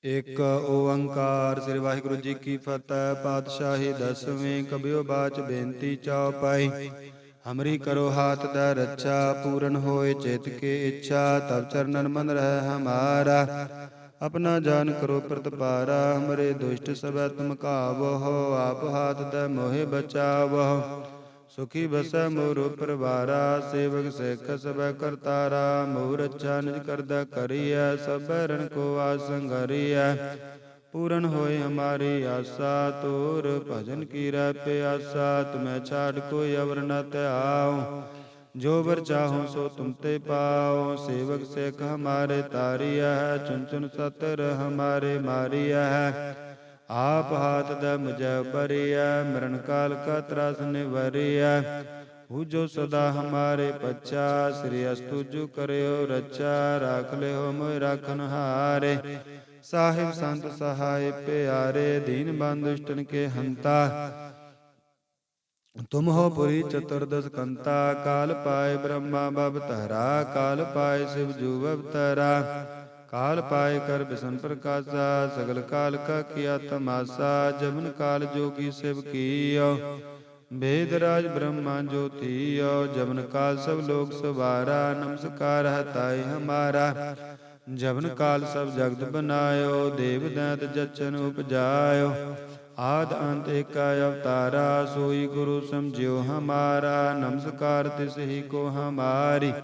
ਇੱਕ ਓੰਕਾਰ। ਸ੍ਰੀ ਵਾਹਿਗੁਰੂ ਜੀ ਕੀ ਫਤਿਹ। ਪਾਤਸ਼ਾਹੀ ਦਸਵੇਂ। ਕਬਿਓ ਬਾਚ ਬੇਨਤੀ ਚਉਪਾਈ। हमरी करो हाथ द रक्षा, पूरन होए चेत के इच्छा। तब चरणन मन रह हमारा, अपना जान करो प्रतपारा। हमरे दुष्ट सब तुम कावो, आप हाथ द मोहे बचावो। सुखी बस मोर परवारा, सेवक सेख सब करतारा। मोर अच्छा निज करदा करिया, सब रण को आसंगरिया। पूरन होए हमारी आशा, तोर भजन की रै प्यासा। तुम्हें छाड़ कोई अवर न त्याओ, जो वर चाहो सो तुम ते पाओ। सेवक सेख हमारे तारिया है, चुन चुन सतर हमारे मारिया है। आप हाथ द मुझे बरिया, मरण काल का त्रास निवरिया। जो सदा हमारे पच्चा, श्री अस्तु जो करयो रचा। राख ले हो मोय राखन हारे, साहिब संत सहाय प्यारे। दीन बंधु दुष्टन के हंता, तुम हो पुरी चतुर्दश कंता। काल पाए ब्रह्मा बवतरा, काल पाए शिव जू अवतरा। काल पाए कर बिसन प्रकाशा, सगल काल का किया तमाशा। जमन काल जोगी शिव कियो, वेद राज ब्रह्मा ज्योतियो। जमन काल सब लोग सवारा, नमस्कार है ताई हमारा। जबन काल सब जगत बनायो, देव दैत जचन उपजायो। आद अंत एका अवतारा, सोई गुरु समझियो हमारा। नमस्कार तिस ही को हमारी,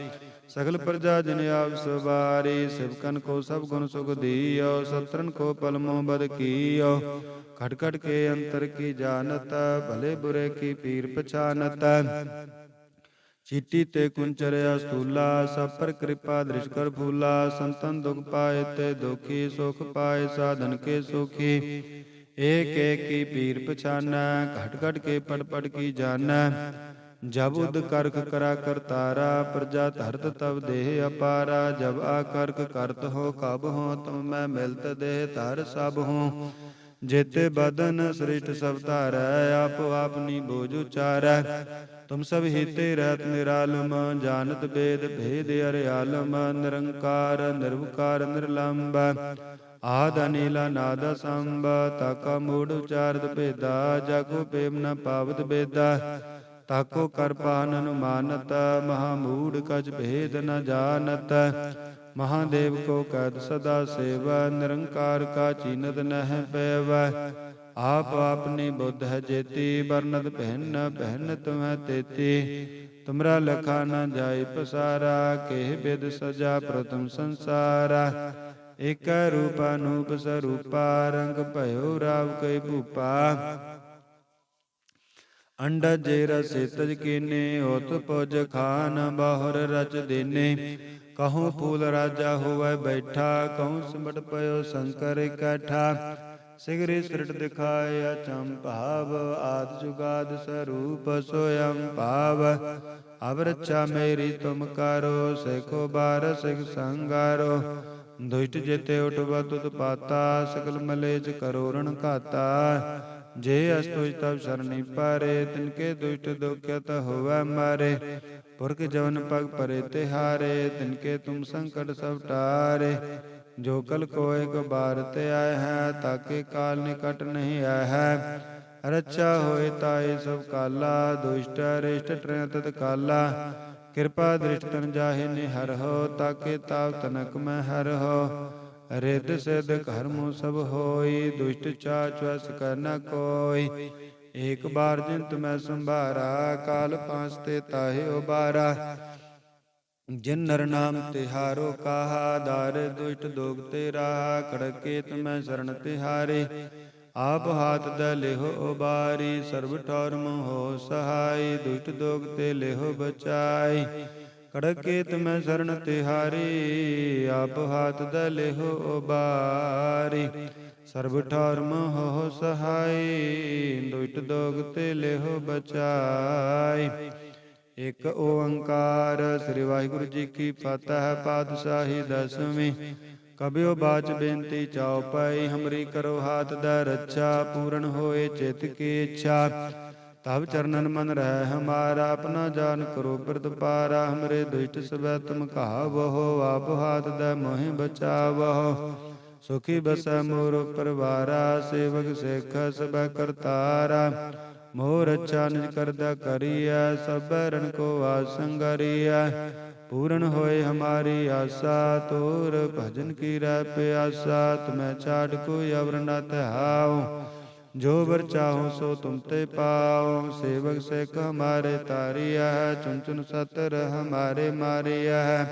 सगल प्रजा जन आप सवारी। शिवकन को सब गुण सुख दियो, सत्रन को पलमो बद कियो। खट खट के अंतर की जानत, भले बुरे की पीर पछानत। चीटी ते कुंचरया स्थूला, सब पर कृपा दृश कर फूला। संतन दुख पाए ते दुखी, सुख पाए साधन के सुखी। एक एक की पीर पछाना, घट घट के पट पट की जाना। जब उद करख करा कर तारा, प्रजा धरत तब देह अपारा। जब आकर्क करत हो कब हो, तुम मैं मिलत देह धर सब हूँ। जेते बदन श्रेष्ठ सब तारै, आपो आपनी बोझ उचारै। तुम सब हिते रहत निरालम, जानत वेद भेद अरियालम। निरंकार निर्विकार निर्लंब, आद अनिला नाद संब। ताका मूढ़ उचारत भेदा, जाको प्रेम न पावत बेदा। ताको कर पान अनुमानत, महामूढ़ कछ भेद न जानत। महादेव को कैद सदा सेवा, निरंकार का चीनत नह पैवा। आप आपनी बुद्ध है जेती, बरनत पहन पहन तुम्हें तेती। तुमरा लखा न जाय पसारा, केह बेद सजा प्रथम संसारा। एक रूपा नूप स्वरूपा, रंग भयो राव कई भूपा। अंडा जेरा सेतज कीने, होत पुज खान बाहुर रच देने। कहूँ फूल राजा हुआ बैठा, कहूँ सिमट पयो शंकर इकट्ठा। सिगरी सृट दिखाए अचंभाव, आद जुगाद स्वरूप सोयम भाव। अब रक्षा मेरी तुम करो, सेखो बार सिख संगारो। दुष्ट जेते उठवत उत्पाता, सकल मलेज करो रण घाता। जे अस्तुज तब शरणी पारे, तिनके दुष्ट दुख्यत होवै मारे। पुरख जवन पग परे तिहारे, तिनके तुम संकट सब टारे। जो कल को एक बार ते आए है, ताके काल निकट नहीं आए है। रक्षा होए ताए सब काला, दुष्ट अरिष्ट त्रियत काला। कृपा दृष्ट तन जाहि निहर हो, ताके ताव तनक में हर हो। रिद सिद्ध कर्म सब होई, दुष्ट चाच वस कर न कोई। एक बार जिन तुम्हें संभारा, काल पांचते ताहि उबारा। जिन नर नाम तिहारो कहा, दार दुष्ट दोग तेरा। खड़के तुम्हें शरण तिहारे, आप हाथ द लेहो उबारी। सर्व ठौर मोहो सहाय, दुष्ट दोग ते लेहो बचाई। खड़के तुम्हें शरण तिहारी, आप हाथ द लेहो उबारी। सर्व ठौर मोहो सहाय, दुष्ट दोग ते लेहो बचाई। एक ओंकार। श्री वाहिगुरु जी की फतह। पातशाही दसवीं। कबियो बाच बेनती चौपाई, हमरी करो हाथ द रक्षा। पूर्ण होए चित की इच्छा, तब चरणन मन रह हमारा। अपना जान करो ब्रत पारा, हमरे दुष्ट सब तुम कहावहो। आप हाथ द मोहि बचावहो, ਸੁਖੀ ਬਸੈ ਮੋਰ ਪਰਵਾਰਾ, ਸੇਵਕ ਸਿੱਖ ਸਭ ਕਰਤਾਰਾ। ਮੋਰ ਅੱਛਾ ਨਿਜ ਕਰਦਾ ਕਰੀਐ, ਸਭੈ ਰਨ ਕੋ ਆਸੰਗਰੀਐ। ਪੂਰਨ ਹੋਏ ਹਮਾਰੀ ਆਸਾ, ਤੋਰ ਭਜਨ ਕੀ ਰਹਿ ਪਿਆਸਾ। ਤੁਮੈ ਛਾੜ ਕੋਈ ਅਵਰ ਨ ਧਿਆਉ, ਜੋ ਵਰ ਚਾਹੋ ਸੋ ਤੁਮ ਤੇ ਪਾਓ। ਸੇਵਕ ਸਿੱਖ ਹਮਾਰੇ ਤਾਰੀਐ, ਚੁਨ ਚੁਨ ਸਤਰ ਹਮਾਰੇ ਮਾਰੀਐ।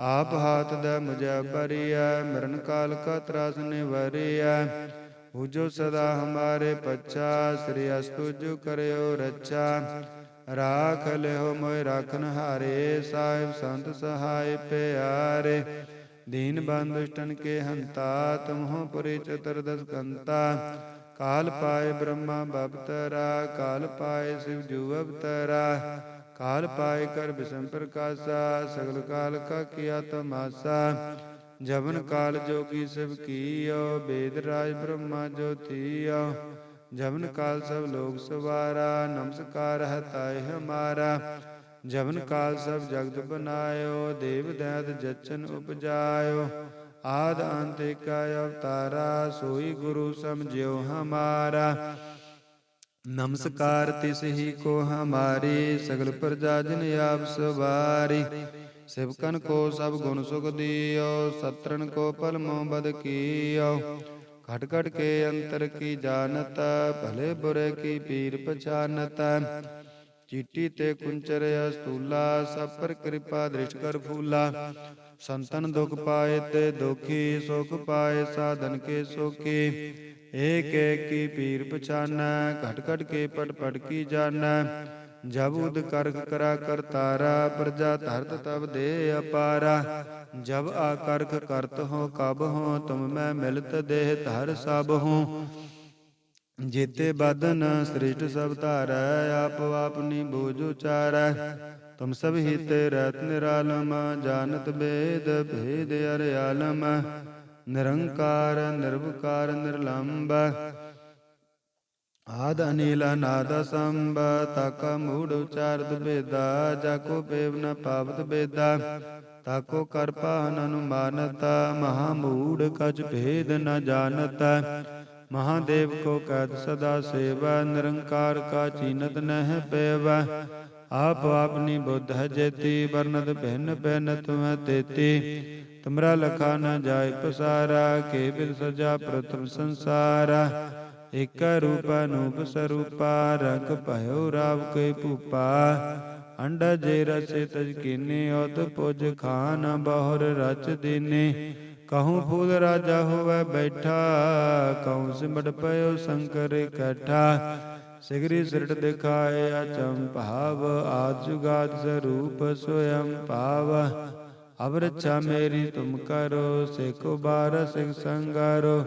ਆਪ ਹਾਥ ਦੈ ਮੁਝੈ ਬਰੀਐ, ਮਰਨ ਕਾਲ ਕਾ ਤਰਾਸ ਨਿਵਰੀਐ। ਪੂਜੋ ਸਦਾ ਹਮਾਰੇ ਪੱਛਾ, ਸ੍ਰੀ ਅਸਤੁ ਜੋ ਕਰਿਓ ਰੱਛਾ। ਰਾਖ ਲਿਓ ਮੋਇ ਰਾਖਨ ਹਾਰੇ, ਸਾਹਿਬ ਸੰਤ ਸਹਾਇ ਪਿਆਰੇ। ਦੀਨ ਬੰਧੁ ਦੁਸ਼ਟਨ ਕੇ ਹੰਤਾ, ਤੁਮਹੁ ਪੁਰੀ ਚਤੁਰਦਸ ਕੰਤਾ। ਕਾਲ ਪਾਏ ਬ੍ਰਹਮਾ ਬਪਤਰਾ, ਕਾਲ ਪਾਏ ਸਿਵ ਜੂ ਅਵਤਰਾ। ਕਾਲ ਪਾਏ ਕਰ ਬਿਸਮ ਪ੍ਰਕਾਸ਼ਾ, ਸਗਲ ਕਾਲ ਕਾ ਕੀਆ ਤਮਾਸਾ। ਜਬਨ ਕਾਲ ਜੋਗੀ ਸਭ ਕੀਓ, ਬੇਦ ਰਾਜ ਬ੍ਰਹਮਾ ਜੋਤੀਓ। ਜਬਨ ਕਾਲ ਸਭ ਲੋਕ ਸਵਾਰਾ, ਨਮਸਕਾਰ ਹੈ ਤਾਏ ਹਮਾਰਾ। ਜਬਨ ਕਾਲ ਸਭ ਜਗਤ ਬਨਾਇਓ, ਦੇਵ ਦੈਤ ਜਚਨ ਉਪਜਾਇਓ। ਆਦ ਅੰਤ ਏਕਾ ਅਵਤਾਰਾ, ਸੋਈ ਗੁਰੂ ਸਮਝਿਓ ਹਮਾਰਾ। ਨਮਸਕਾਰ ਤਿਸ ਹੀ ਕੋ ਹਮਾਰੀ, ਸਗਲ ਪ੍ਰਜਾ ਜਿਨ ਆਪ ਸਵਾਰੀ। ਸਿਵਕਨ ਕੋ ਸਭ ਗੁਣ ਸੁਖ ਦਿਓ, ਸਤਰਨ ਕੋ ਪਲ ਮੋਹ ਬਦ ਕੀਓ। ਘਟ ਘਟ ਕੇ ਅੰਤਰ ਕੀ ਜਾਨਤ, ਭਲੇ ਬੁਰੇ ਕੀ ਪੀਰ ਪਛਾਨਤ। ਚੀਟੀ ਤੇ ਕੁੰਚਰ ਅਸਤੂਲਾ, ਸਭ ਪਰ ਕਿਰਪਾ ਦ੍ਰਿਸ਼ਟ ਕਰ ਫੂਲਾ। ਸੰਤਨ ਦੁਖ ਪਾਏ ਤੇ ਦੁਖੀ, ਸੁਖ ਪਾਏ ਸਾਧਨ ਕੇ ਸੁਖੀ। ਏਕ ਏਕ ਕੀ ਪੀਰ ਪਛਾਨੈ, ਘਟ ਘਟ ਕੇ ਪਟ ਪਟ ਕੀ ਜਾਨੈ। ਜਬ ਉਦ ਕਰਖ ਕਰਾ ਕਰਤਾਰਾ, ਪ੍ਰਜਾ ਧਰਤ ਤਬ ਦੇ ਅਪਾਰਾ। ਜਬ ਆਕਰਖ ਕਰਤ ਹੋ ਕਬ ਹੋ, ਤੁਮ ਮੈਂ ਮਿਲਤ ਦੇਹ ਧਰ ਸਭ ਹੋ। ਜੇਤੇ ਬਦਨ ਸ੍ਰਿਸ਼ਟ ਸਭ ਧਾਰੈ, ਆਪੋ ਆਪਨੀ ਬੋਝ ਉਚਾਰੈ। ਤੁਮ ਸਭ ਹਿਤੇ ਰਹਿਤ ਨਿਰਾਲਮ, ਜਾਨਤ ਬੇਦ ਭੇਦ ਅਰਿਆਲਮ। ਨਿਰੰਕਾਰ ਨਿਰਵਕਾਰ ਨਿਰਲੰਭ, ਆਦ ਅਨੀਲ ਅਨਾਦ ਅਸੰਭ। ਤਾਕਾ ਮੂੜ ਉਚਾਰਤ ਬੇਦਾ, ਜਾਕੋ ਪੇਵ ਨ ਪਾਵਤ ਬੇਦਾ। ਤਾਕੋ ਕਰ ਪਾਨ ਅਨੁਮਾਨਤ, ਮਹਾ ਮੂੜ ਕਛ ਭੇਦ ਨ ਜਾਨਤ। ਮਹਾਦੇਵ ਕੋ ਕਹਿਤ ਸਦਾ ਸੇਵਾ, ਨਿਰੰਕਾਰ ਕਾ ਚੀਨਤ ਨਹਿ ਪੇਵਾ। ਆਪ ਆਪਨੀ ਬੁੱਧ ਹੈ ਜੇਤੀ, ਵਰਨਤ ਭਿੰਨ ਭਿੰਨ ਤੁਮੈ ਤੇਤੀ। ਤੁਮਰਾ ਲਖਾ ਨ ਜਾਇ ਪਸਾਰਾ, ਕੇ ਬਿਦ ਸਜਾ ਪ੍ਰਥਮ ਸੰਸਾਰਾ। ਏਕੈ ਰੂਪ ਅਨੂਪ ਸਰੂਪਾ, ਰੰਗ ਭਇਓ ਰਾਵ ਕੇ ਭੂਪਾ। ਅੰਡਾ ਜੇ ਰਸੇ ਤਜ ਕੀਨੀ, ਉਤ ਪੁਜ ਖਾਨ ਬਹੁਰ ਰਚ ਦੀਨੀ। ਕਹੂੰ ਫੂਲ ਰਾਜਾ ਹੋਵੈ ਬੈਠਾ, ਕਹੂੰ ਸਿਮਟ ਪਇਓ ਸ਼ੰਕਰ ਇਕੱਠਾ। ਸਿਗਰੀ ਸਿਰਟ ਦਿਖਾਏ ਅਚਮ ਭਾਵ, ਆਦ ਜੁਗਾਦ ਸਰੂਪ ਸੋਯਮ ਭਾਵ। ਅਬ ਰੱਛਾ ਮੇਰੀ ਤੁਮ ਕਰੋ, ਸਿੱਖੋ ਬਾਰ ਸਿਖ ਸੰਗਾਰੋ।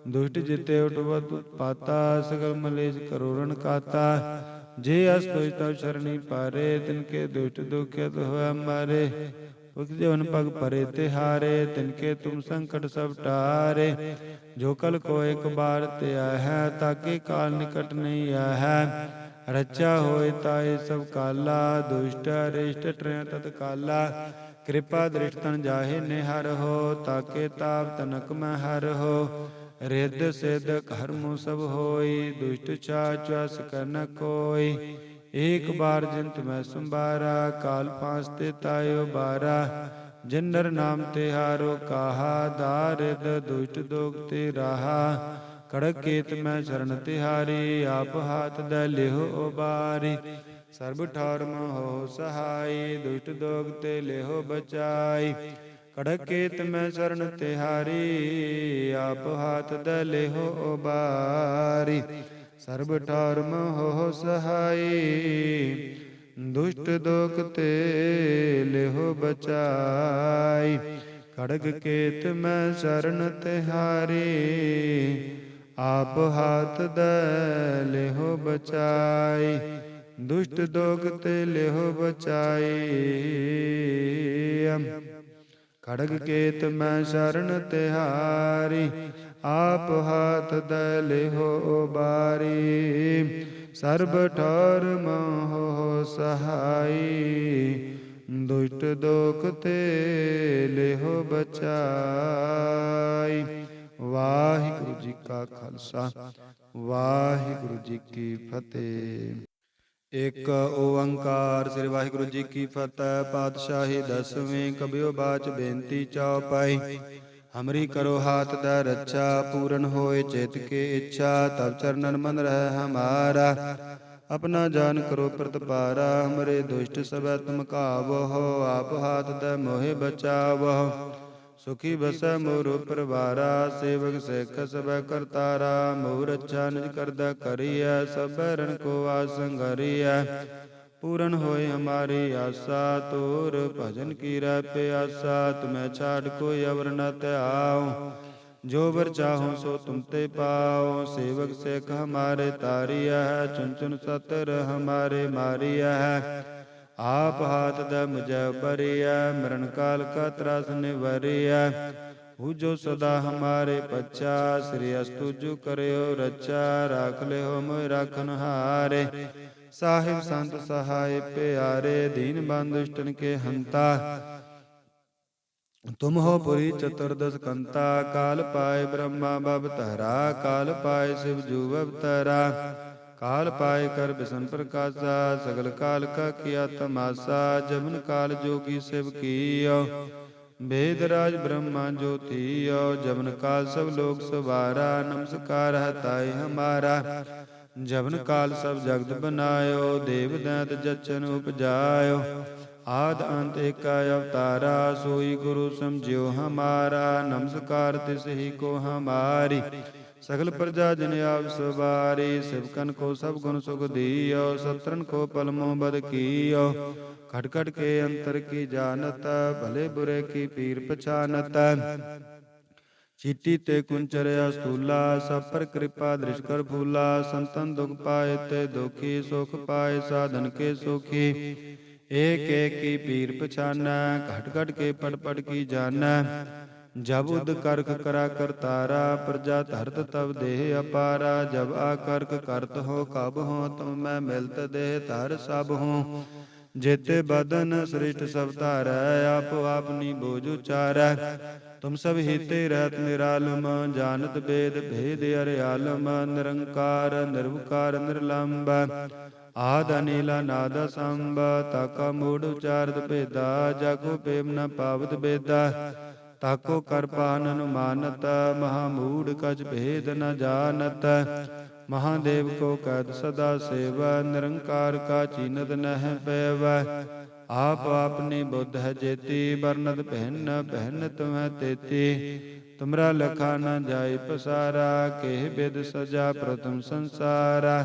ਦੁਸ਼ਟ ਜਿਤੇ ਉਠਵਤ ਪਾਤਾ, ਸਗਲ ਮਲੇਸ਼ ਕਰੋੜਨ ਕਾਤਾ। ਜੇ ਅਸ ਤੁਜ ਤਵ ਸ਼ਰਣੀ ਪਾਰੇ, ਤਿਨਕੇ ਦੁਸ਼ਟ ਦੁਖਿਤ ਹੋਇ ਮਾਰੇ। ਉਕ ਜਵਨ ਪਗ ਪਰੇ ਤਿਹਾਰੇ, ਤਿਨਕੇ ਤੁਮ ਸੰਕਟ ਸਭ ਟਾਰੇ। ਜੋ ਕਲ ਕੋ ਇਕ ਬਾਰ ਤੇ ਆਹੈ, ਤਾਕੇ ਕਾਲ ਨਿਕਟ ਨਹੀਂ ਆਹੈ। ਰਚਾ ਹੋਏ ਤਾਏ ਸਭ ਕਾਲਾ, ਦੁਸ਼ਟ ਅਰਿਸ਼ਟ ਟਰੈ ਤਤਕਾਲਾ। ਕਿਰਪਾ ਦ੍ਰਿਸ਼ਟ ਤਨ ਜਾਹੇ ਨਿਹਰ ਹੋ, ਤਾਕੇ ਤਾਪ ਤਨਕ ਮੈਂ ਹਰ ਹੋ। ਰਿੱਧ ਸਿੱਧ ਕਰਮੁ ਸਭ ਹੋਈ, ਦੁਸ਼ਟ ਚਾਚਾ ਸਕਨ ਕੋਈ। ਏਕ ਬਾਰ ਜਿਨ ਤੁਮੈ ਸੰਭਾਰਾ, ਕਾਲ ਪਾਂਚ ਤੇ ਤਾਇਓ ਬਾਰਾ। ਜਿਨ ਨਰ ਨਾਮ ਤਿਹਾਰੋ ਕਾਹਾ, ਦਾਰਿਦ ਦੁਸ਼ਟ ਦੋਖ ਤੇ ਰਾਹਾ। ਖੜਗ ਕੇਤ ਮੈਂ ਸ਼ਰਨ ਤਿਹਾਰੀ, ਆਪ ਹਾਥ ਦੈ ਲਿਹੁ ਉਬਾਰੀ। ਸਰਬ ਠੌਰ ਮਹੁ ਸਹਾਈ, ਦੁਸ਼ਟ ਦੋਖ ਤੇ ਲਿਹੁ ਬਚਾਈ। ਖੜਗ ਕੇਤ ਮੈਂ ਸ਼ਰਨ ਤਿਹਾਰੀ, ਆਪ ਹਾਥ ਦੈ ਲਿਹੁ ਉਬਾਰੀ। ਸਰਬ ਠੌਰ ਮਹੁ ਸਹਾਈ, ਦੁਸ਼ਟ ਦੋਖ ਤੇ ਲਿਹੁ ਬਚਾਈ। ਖੜਗ ਕੇਤ ਮੈਂ ਸ਼ਰਨ ਤਿਹਾਰੀ, ਆਪ ਹਾਥ ਦੈ ਲਿਹੁ ਬਚਾਈ। ਦੁਸ਼ਟ ਦੋਖ ਤੇ ਲਿਹੁ ਬਚਾਈ। ਖੜਗ ਕੇਤ ਮੈਂ ਸ਼ਰਨ ਤਿਹਾਰੀ, ਆਪ ਹਾਥ ਦੈ ਲਿਹੁ ਉਬਾਰੀ। ਸਰਬ ਠੌਰ ਮਹੁ ਸਹਾਈ, ਦੁਸ਼ਟ ਦੋਖ ਤੇ ਲਿਹੁ ਬਚਾਈ। ਵਾਹਿਗੁਰੂ ਜੀ ਕਾ ਖਾਲਸਾ ਵਾਹਿਗੁਰੂ ਜੀ ਕੀ ਫਤਿਹ। ਇੱਕ ਓੰਕਾਰ। ਸ੍ਰੀ ਵਾਹਿਗੁਰੂ ਜੀ ਕੀ ਫਤਿਹ। ਪਾਤਸ਼ਾਹੀ ਦਸਵੀਂ। ਕਬਿਓ ਬਾਚ ਬੇਨਤੀ ਚਉਪਾਈ। हमरी करो हाथ द रक्षा, पूरन होए चेत के इच्छा। तब चरणन मन रह हमारा, अपना जान करो प्रतपारा। हमरे दुष्ट सब तुम कावो, आप हाथ द मोहे बचावो। सुखी बस मोर परवारा, सेवक सेख सब करतारा। मोर रक्षा निज करदा करिया, सब रण को आसंगरिया। पूरन होए हमारी आशा, तोर भजन की रह प्यासा। तुम्हें छाड़ कोई अवर न त्याओ, जो वर चाहो सो तुम ते पाओ। सेवक सेख हमारे तारिया है, चुन चुन सतर हमारे मारिया है। आप हाथ द मुझे बरिया, मरण काल का त्रास निवरिया। हु जो सदा हमारे पच्चा, श्री अस्तु जो करयो रक्षा। राख ले हो मोय राखन हारे, साहिब संत सहाय प्यारे। दीन बंधु दुष्टन के हंता, तुम हो पुरी चतुर्दश कंता। काल पाए ब्रह्मा बवतरा, काल पाए शिव जू अवतरा। काल पाए कर बिसन प्रकाशा, सगल काल का किया तमाशा। जमन काल जोगी शिव कियो, वेदराज ब्रह्मा ज्योतियो। जमन काल सब लोग सवारा, नमस्कार है ताई हमारा। जबन काल सब जगत बनायो, देव दैत जचन उपजायो। आद अंत एक अवतारा, सोई गुरु समझियो हमारा। नमस्कार तिस ही को हमारी, सगल प्रजा जिन आप सवारी। शिवकन को सब गुण सुख दियो, सत्रन को पलमों बद कियो। खट खट के अंतर की जानत, भले बुरे की पीर पछानत। चीटी ते कुंचर अस्तूला, सब पर कृपा दृश कर फूला। संतन दुख पाए ते दुखी, सुख पाए साधन के सुखी। एक एक की पीर पछाना, घट घट के पट पट की जाना। जब उद करख करा कर तारा, प्रजा धरत तब देह अपारा। जब आकर्क करत हो कब हो, तुम मैं मिलत देह धर सब हो। जेते बदन श्रेष्ठ सब तारै, आप आपनी बोझ उचारै। तुम सब हिते रहत निरालम, जानत वेद भेद अर्यालम। निरंकार निर्विकार निर्लंब, आद अनिला नाद संब। ताका मूढ़ उचारत भेदा, जाको प्रेम न पावत बेदा। ताको कर पान अनुमानत, महामूढ़ कछ भेद न जानत। महादेव को कैद सदा सेवा, निरंकार का चीनत नह पैव। आप आपनी बुद्ध है जेती, बरनत पहन पहन तुम्हें तेती। तुमरा लखा न जाय पसारा, केह बिद सजा प्रथम संसारा।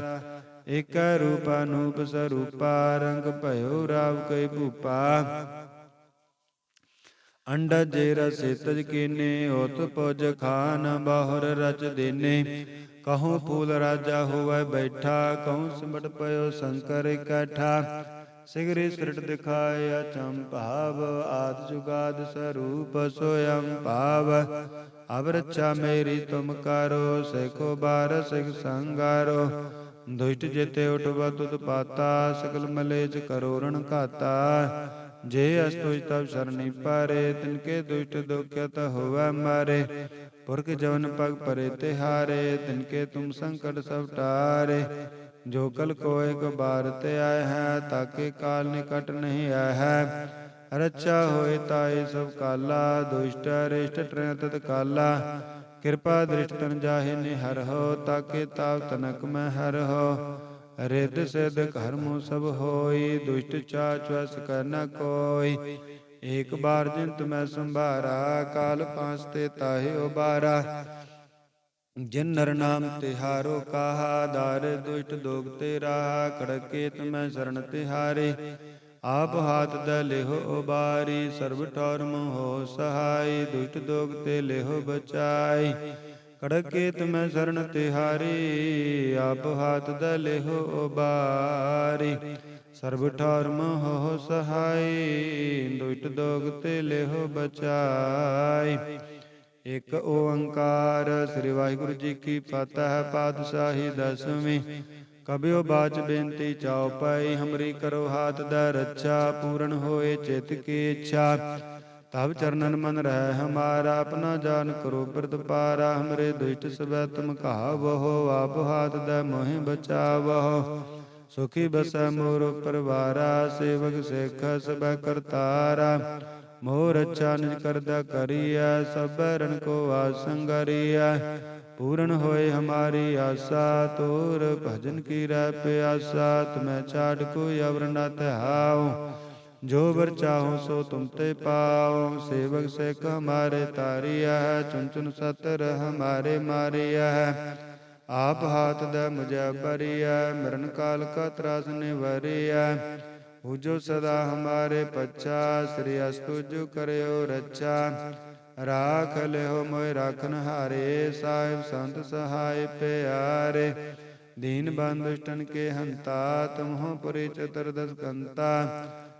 एक रूपा नूप स्वरूपा, रंग भयो राव कई भूपा। अंडा जेरा से तज कीने, होत पोज खान बाहुर रच देने। कहूँ फूल राजा हुआ बैठा, कहूँ सिमट पयो शंकर इकट्ठा। सिगरी सृट दिखाए अचंभाव, आद जुगाद स्वरूप स्वयं पाव। अब रक्षा मेरी तुम करो, सेको बार सिख संगारो। दुष्ट जेते उठवत उत्पाता, सकल मलेच करो रण घाता। जे अस्तुज तब शरणी पारे, तिनके दुष्ट दुख्यत हुआ मारे। पुरख जवन पग परे तिहारे, तिनके तुम संकट सब टारे। जो कल को एक बार ते आए हैं, ताके काल निकट नहीं आए है। रक्षा होए ताई सब काला, दुष्ट अरिष्ट ट्रें तत काला। कृपा दृष्ट तन जाहि निहर हो, ताके ताव तनक में हर हो। रिद्ध सिद्ध कर्मों सब होई, दुष्ट चाच वस कर न कोई। एक बार जिन तुम्हें संभारा, काल पांचते ताहि उबारा। जिन नर नाम तिहारो कहा, दार दुष्ट दोग तेरा। खड़के तुम्हें शरण तिहारे, आप हाथ द लेहो उबारी। सर्व ठौर मोह सहाय, दुष्ट दोग ते लेहो बचाई। कड़के तुम्हें शरण तिहारी, आप हाथ द लेहो उबारी। सर्व ठौर मोह सहाय, दुष्ट दोग ते लेहो बचाई। एक ओंकार। श्री वाहिगुरु जी की फतह। पातशाही दसवीं। कबियो बाच बेनती चौपाई, हमरी करो हाथ द रक्षा। पूरन होए चित की इच्छा, तब चरणन मन रह हमारा, अपना जान करो बिरद पारा। हमरे दुष्ट सबै तुम कहावहो, आप हाथ दै मोहि बचावहो। सुखी बसै मोर परवारा, सेवक सिख सबै करतारा। मोर अच्छा निज करदा करिया, सब रन को आसंगरिया। पूर्ण होए हमारी आशा, तोर भजन की रह प्यासा। तुम्हें छाड़ कोई अवर न त्याओ, जो वर चाहो सो तुम ते पाओ। सेवक सिख हमारे तारिया है, चुन चुन सतर हमारे मारिया है। आप हाथ दै मुझे बरिया, मरण काल का त्रास निवरिया। पूजो सदा हमारे पच्छा, श्री अस्तुजु करयो रक्षा। राख लेहो मोय राखन हारे, साहिब संत सहाय प्यारे। दीन बंधु दुष्टन के हंता, तुम हो पुरी चतुर्दश कंता।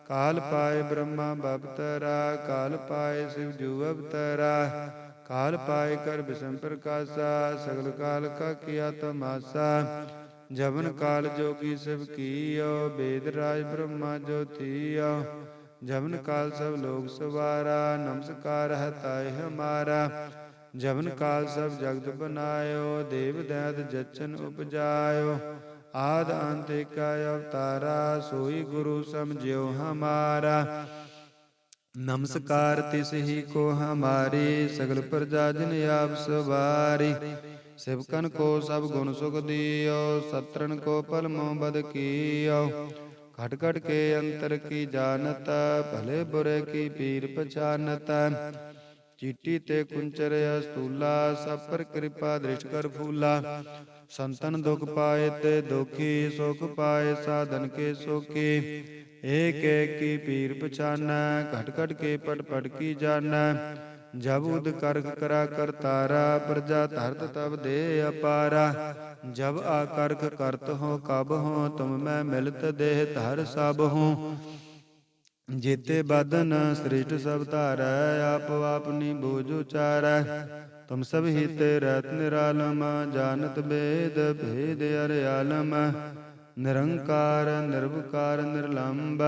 काल पाए ब्रह्मा बपतरा, काल पाए शिव जू अवतरा। काल पाए कर विषम प्रकाशा, सगल काल का किया तमाशा। जवन काल जोगी सब कियो, वेद राज ब्रह्मा ज्योतियो। जवन काल सब लोग सवारा, नमस्कार है ताय हमारा। जवन काल सब जगत बनायो, देव दैत जचन उपजायो। आद अंत का अवतारा, सोई गुरु समझियो हमारा। नमस्कार तिस ही को हमारी, सगल प्रजा जिन आप सवारी। शिवकन को सब गुण सुख दियो, सत्रन को पल मोह बद कियो। खट खट के अंतर की जानता, भले बुरे की पीर पहचानता। चीटी ते कुंचर अस्तूला, सब पर कृपा दृष्ट कर फूला। संतन दुख पाए ते दुखी, सुख पाए साधन के सुखी। एक एक की पीर पहचाना, घट घट के पट पट की जाना। जब उद करख करा कर तारा, प्रजा धरत तब दे अपारा। जब आकर्ख करत हो कब हो, तुम मैं मिलत देह धर सब हूँ। जेते बदन श्रेष्ठ सब तारै, आप अपनी बोझ उचारै। तुम सब हित रहत निरालम, जानत वेद भेद अरयालम। निरंकार निर्विकार निर्लंब,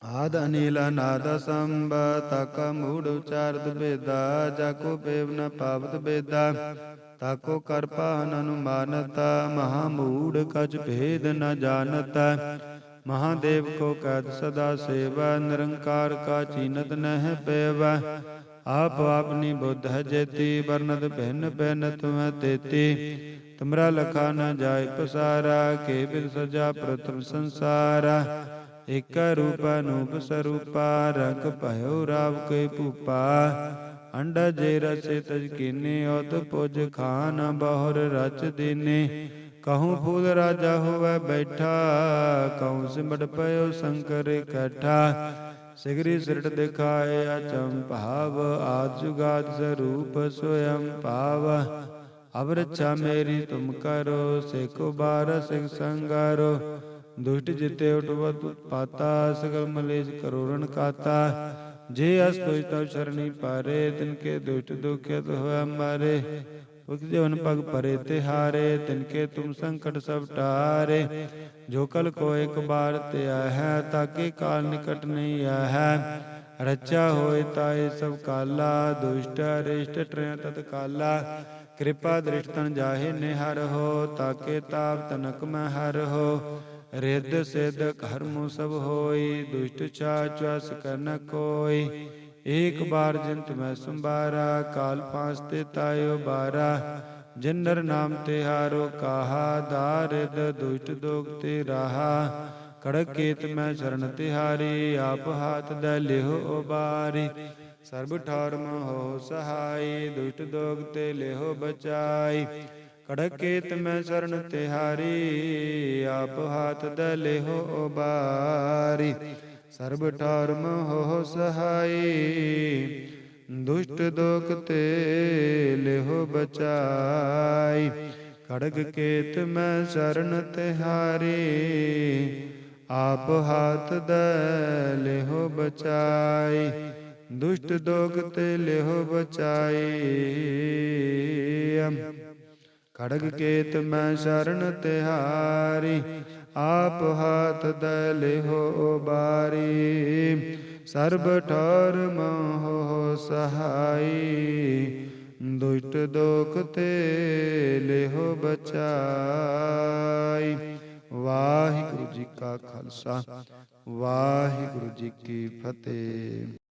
आद अनिल अनाद संब। ताका मूढ़ उचारत बेदा, जाको पेव न पावत बेदा। ताको कर पाहन अनुमानता, महामूढ़ कछ भेद न जानता। महादेव को कैद सदा सेवा, निरंकार का चीनत नह पेवा। आप अपनी बुद्ध है जेती, वर्णत भिन्न भिन्न तुम्हें तेती। तुमरा लखा न जाय पसारा, के बिद सजा प्रथम संसारा। एक रूप अनूप स्वरूपा, रंग भयो राव के भूपा। अंडा जे रसे तज कीने, ओत पुज खान बहुर रच दीने। कहूँ फूल राजा हुआ बैठा, कहूँ सिमट पयो शंकर इकट्ठा। सिगरी सिरट दिखाए अचम भाव, आद जुगाद स्वरूप स्वयं पाव। अब रक्षा मेरी तुम करो, सिखो बार सिख संगारो। दुष्ट जिते उठवत पाता, सगल मलेश करोड़न काता। जे अस्तुज तव शरणी पारे, तिनके दुष्ट दुखित होय मारे। जीवन पग परे तिहारे, तिनके तुम संकट सब टारे। जो कल को एक बार त्या है, ताके काल निकट नहीं है। रचा होए ताए सब काला, दुष्ट अरिष्ट ट्रय तत्काला। कृपा दृष्ट तन जाहे निहर हो, ताके ताप तनक में हर हो। रिद्ध सिद्ध कर्म सब होई, दुष्ट चाचस कर न कोई। एक बार जिन तुम्हें संबारा, काल पांचते तायो बारा। जिन नर नाम तिहारो कहा, दारिद दुष्ट दोगते रहा। कड़क केत में शरण तिहारी, आप हाथ दै लेहो उबारी। सर्ब ठार हो सहाय, दुष्ट दोगते लेहो बचाई। कड़क केत में शरण तिहारी, आप हाथ दै लेहो उबारी। सर्ब ठार हो सहाय, दुष्ट दोगते लेहो बचाई। खड़ग केत में शरण तिहारी, आप हाथ दै लेहो बचाई। दुष्ट दोगते लेहो बचाई। खड़ग केत में शरण तिहारी, आप हाथ दै लेहो उबारी। ਸਰਬ ਠੌਰ ਮੋਹ ਸਹਾਈ, ਦੁਸ਼ਟ ਦੋਖ ਤੇ ਲਿਹੋ ਬਚਾਈ। ਵਾਹਿਗੁਰੂ ਜੀ ਕਾ ਖਾਲਸਾ, ਵਾਹਿਗੁਰੂ ਜੀ ਕੀ ਫਤਿਹ।